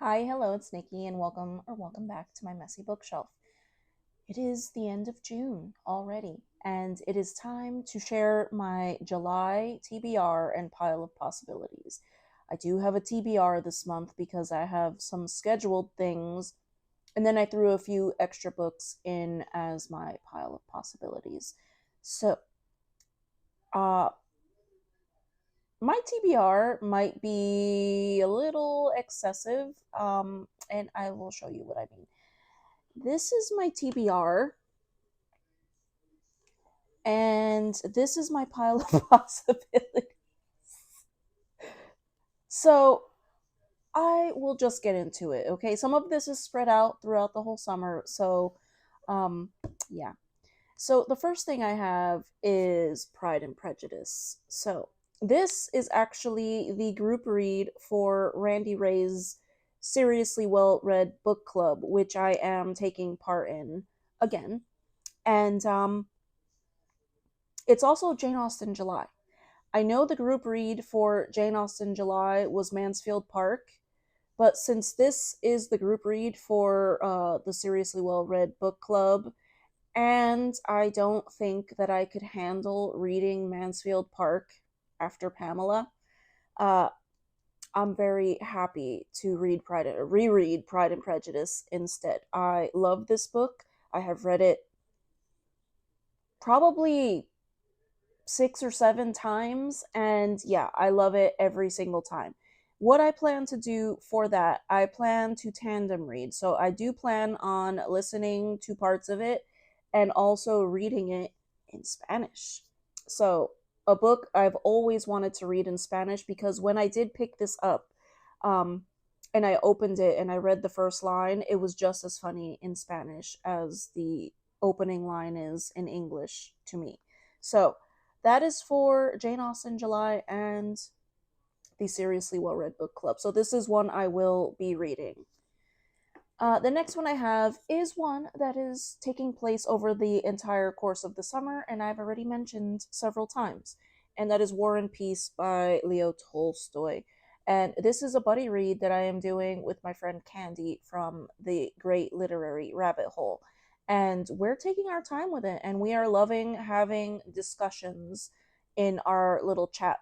Hi, hello, it's Nikki, and welcome back to my messy bookshelf. It is the end of June already, and it is time to share my July TBR and pile of possibilities. I do have a TBR this month because I have some scheduled things, and then I threw a few extra books in as my pile of possibilities. So, uh, my TBR might be a little excessive, and I will show you what I mean. This is my TBR, and this is my pile of possibilities. So I will just get into it, okay? Some of this is spread out throughout the whole summer, so um, yeah. So the first thing I have is Pride and Prejudice. So this is actually the group read for Randy Ray's seriously well read book club, which I am taking part in again. And it's also Jane Austen July. I know the group read for Jane Austen July was Mansfield Park, but since this is the group read for the Seriously Well Read Book Club, and I don't think that I could handle reading Mansfield Park after Pamela, uh, I'm very happy to reread Pride and Prejudice instead. I love this book. I have read it probably 6 or 7 times, and yeah, I love it every single time. What I plan to do for that, I plan to tandem read. So I do plan on listening to parts of it and also reading it in Spanish. So, a book I've always wanted to read in Spanish because when I did pick this up, um, and I opened it and I read the first line, it was just as funny in Spanish as the opening line is in English to me. So, that is for Jane Austen July and the Seriously Well Read Book Club. So this is one I will be reading. The next one I have is one that is taking place over the entire course of the summer, and I've already mentioned several times, and that is War and Peace by Leo Tolstoy. And this is a buddy read that I am doing with my friend Candy from the Great Literary Rabbit Hole. And we're taking our time with it, and we are loving having discussions in our little chat.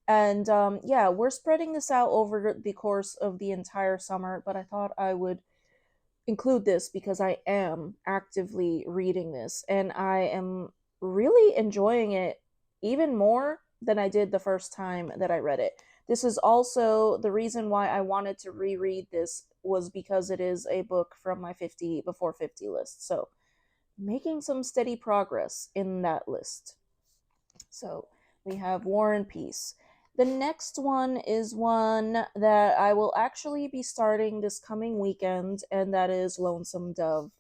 And yeah, we're spreading this out over the course of the entire summer, but I thought I would include this because I am actively reading this and I am really enjoying it even more than I did the first time that I read it. This is also the reason why I wanted to reread this was because it is a book from my 50 before 50 list. So, making some steady progress in that list. So, we have War and Peace. The next one is one that I will actually be starting this coming weekend, and that is Lonesome Dove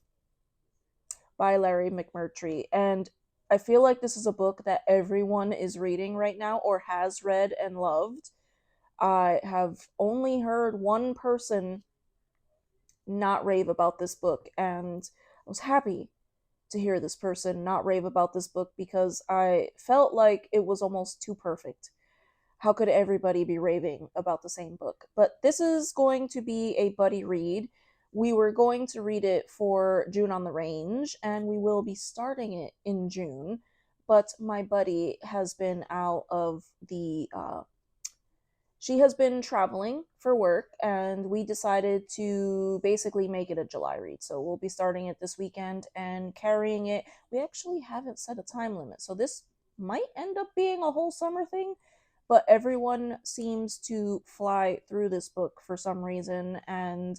by Larry McMurtry. And I feel like this is a book that everyone is reading right now or has read and loved. I have only heard one person not rave about this book, and I was happy to hear this person not rave about this book because I felt like it was almost too perfect. How could everybody be raving about the same book? But this is going to be a buddy read. We were going to read it for June on the Range, and we will be starting it in June. But my buddy has been out of the. She has been traveling for work, and we decided to basically make it a July read. So we'll be starting it this weekend and carrying it. We actually haven't set a time limit, so this might end up being a whole summer thing, but everyone seems to fly through this book for some reason, and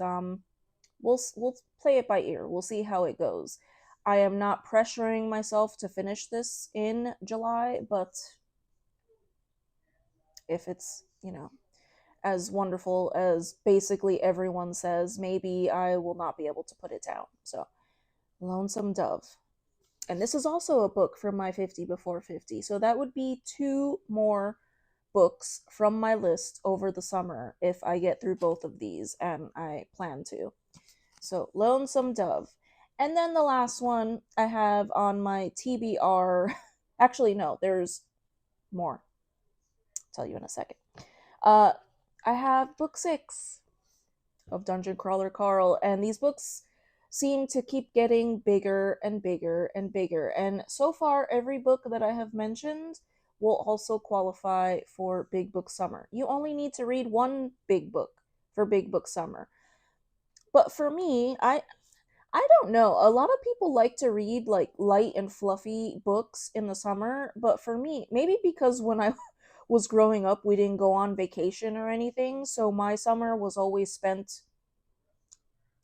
we'll play it by ear. We'll see how it goes. I am not pressuring myself to finish this in July, but if it's as wonderful as basically everyone says, maybe I will not be able to put it down. So, Lonesome Dove. And this is also a book from my 50 before 50. So that would be two more books from my list over the summer if I get through both of these, and I plan to. So, Lonesome Dove. And then the last one I have on my TBR. Actually, no, there's more. I'll tell you in a second. Uh, I have book 6. of Dungeon Crawler Carl, and these books seem to keep getting bigger and bigger and bigger. And so far, every book that I have mentioned will also qualify for Big Book Summer. You only need to read one big book for Big Book Summer. But for me, I don't know. A lot of people like to read like light and fluffy books in the summer, but for me, maybe because when I was growing up, we didn't go on vacation or anything, so my summer was always spent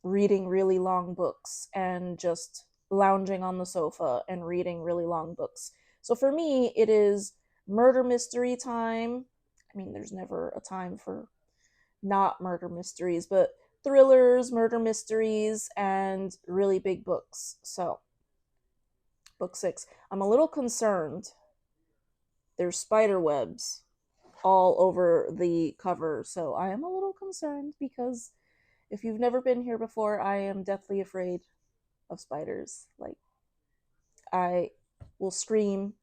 reading really long books and just lounging on the sofa and reading really long books. So for me, it is murder mystery time. I mean, there's never a time for not murder mysteries, but thrillers, murder mysteries, and really big books. So, book 6. I'm a little concerned. There's spider webs all over the cover, so I am a little concerned because if you've never been here before, I am deathly afraid of spiders. Like, I will scream,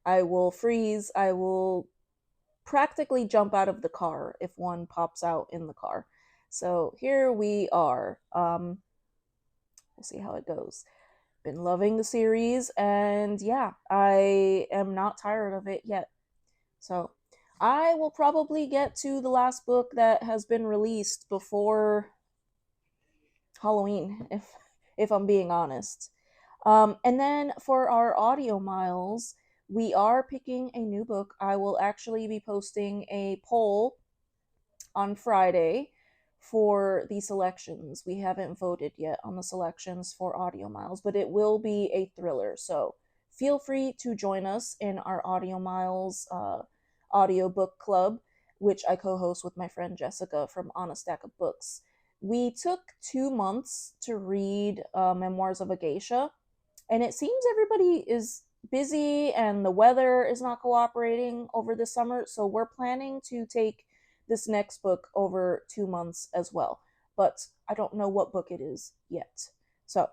I will freeze, I will practically jump out of the car if one pops out in the car. So here we are. We'll see how it goes. Been loving the series, and yeah, I am not tired of it yet. So I will probably get to the last book that has been released before Halloween, if I'm being honest. And then for our audio miles, we are picking a new book. I will actually be posting a poll on Friday for the selections. We haven't voted yet on the selections for Audiomiles, but it will be a thriller. So feel free to join us in our Audiomiles audio book club, which I co host with my friend Jessica from On a Stack of Books. We took 2 months to read Memoirs of a Geisha, and it seems everybody is busy and the weather is not cooperating over the summer, so we're planning to take this next book over 2 months as well. But I don't know what book it is yet. So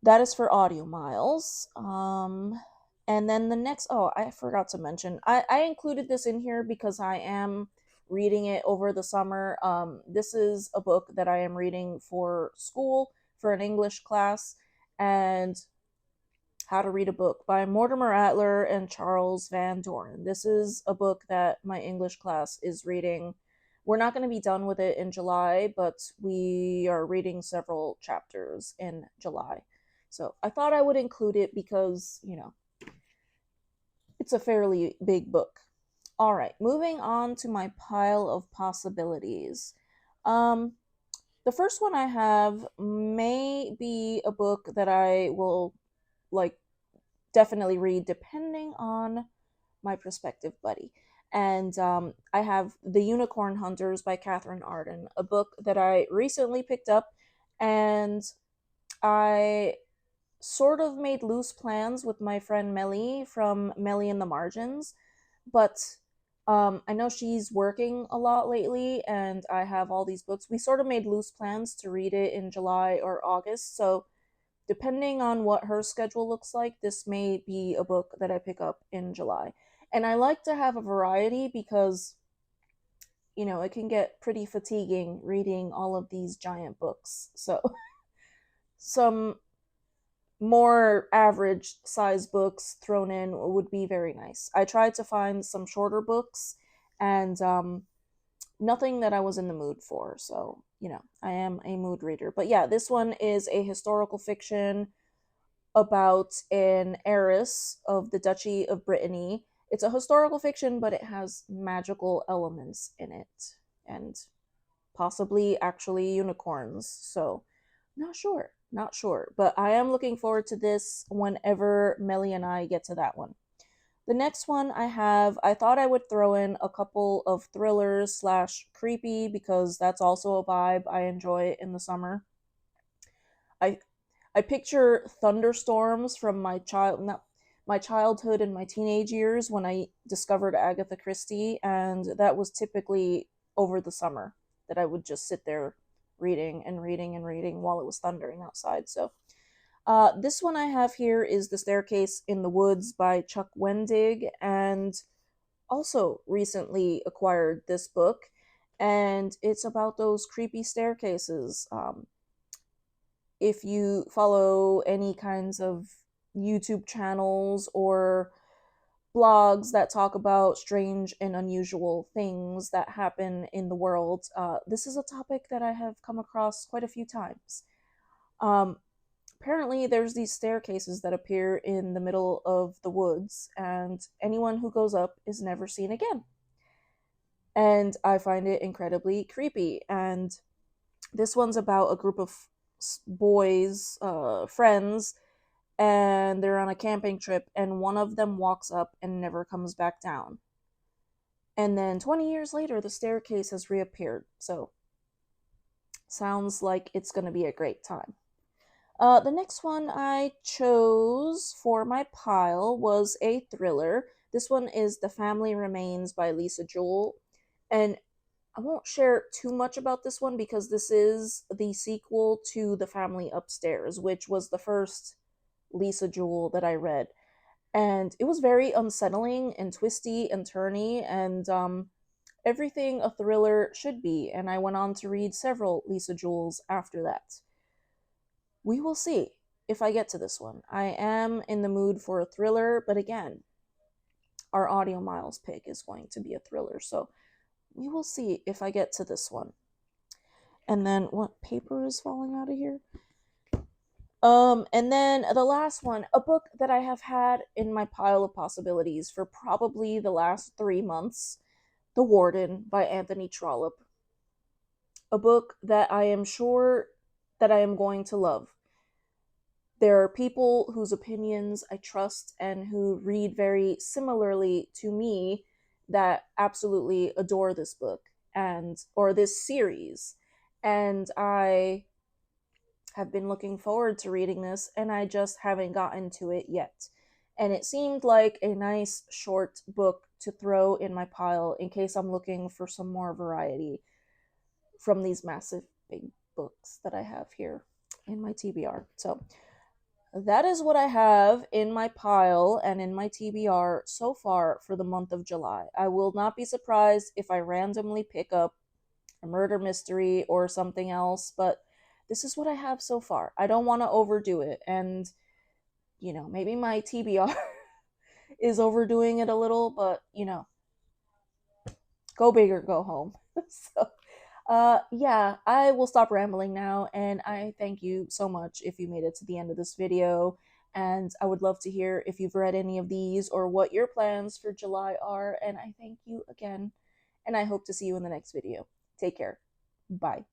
that is for Audio Miles. And then the next, oh, I forgot to mention, I included this in here because I am reading it over the summer. This is a book that I am reading for school for an English class, and How to Read a Book by Mortimer Adler and Charles Van Doren. This is a book that my English class is reading. We're not going to be done with it in July, but we are reading several chapters in July. So I thought I would include it because, it's a fairly big book. All right, moving on to my pile of possibilities. The first one I have may be a book that I will like definitely read depending on my prospective buddy. And I have The Unicorn Hunters by Catherine Arden, a book that I recently picked up, and I sort of made loose plans with my friend Melly from Melly in the Margins, but I know she's working a lot lately, and I have all these books. We sort of made loose plans to read it in July or August, so depending on what her schedule looks like, this may be a book that I pick up in July. And I like to have a variety because, it can get pretty fatiguing reading all of these giant books. So, some more average size books thrown in would be very nice. I tried to find some shorter books, and nothing that I was in the mood for. So, I am a mood reader. But yeah, this one is a historical fiction about an heiress of the Duchy of Brittany. It's a historical fiction, but it has magical elements in it and possibly actually unicorns. So, not sure. Not sure. But I am looking forward to this whenever Melly and I get to that one. The next one I thought I would throw in a couple of thrillers slash creepy because that's also a vibe I enjoy in the summer. I I picture thunderstorms from my childhood and my teenage years when I discovered Agatha Christie, and that was typically over the summer that I would just sit there reading and reading and reading while it was thundering outside. So this one I have here is The Staircase in the Woods by Chuck Wendig, and also recently acquired this book. and it's about those creepy staircases. If you follow any kinds of YouTube channels or blogs that talk about strange and unusual things that happen in the world, this is a topic that I have come across quite a few times. Um, Apparently, there's these staircases that appear in the middle of the woods, and anyone who goes up is never seen again. And I find it incredibly creepy. And this one's about a group of boys, friends, and they're on a camping trip, and one of them walks up and never comes back down. And then 20 years later, the staircase has reappeared. So, sounds like it's going to be a great time. The next one I chose for my pile was a thriller. This one is The Family Remains by Lisa Jewell. And I won't share too much about this one because this is the sequel to The Family Upstairs, which was the first Lisa Jewell that I read. And it was very unsettling and twisty and turny and everything a thriller should be. And I went on to read several Lisa Jewells after that. We will see if I get to this one. I am in the mood for a thriller, but again, our Audiomiles pick is going to be a thriller. So we will see if I get to this one. And then what paper is falling out of here? And then the last one, a book that I have had in my pile of possibilities for probably the last 3 months, The Warden by Anthony Trollope. A book that I am sure that I am going to love. There are people whose opinions I trust and who read very similarly to me that absolutely adore this book or this series. And I have been looking forward to reading this, and I just haven't gotten to it yet. And it seemed like a nice short book to throw in my pile in case I'm looking for some more variety from these massive big books that I have here in my TBR. So that is what I have in my pile and in my TBR so far for the month of July. I will not be surprised if I randomly pick up a murder mystery or something else, but this is what I have so far. I don't want to overdo it, and maybe my TBR is overdoing it a little, but go big or go home. So yeah, I will stop rambling now, and I thank you so much if you made it to the end of this video. And I would love to hear if you've read any of these or what your plans for July are. And I thank you again, and I hope to see you in the next video. Take care. Bye.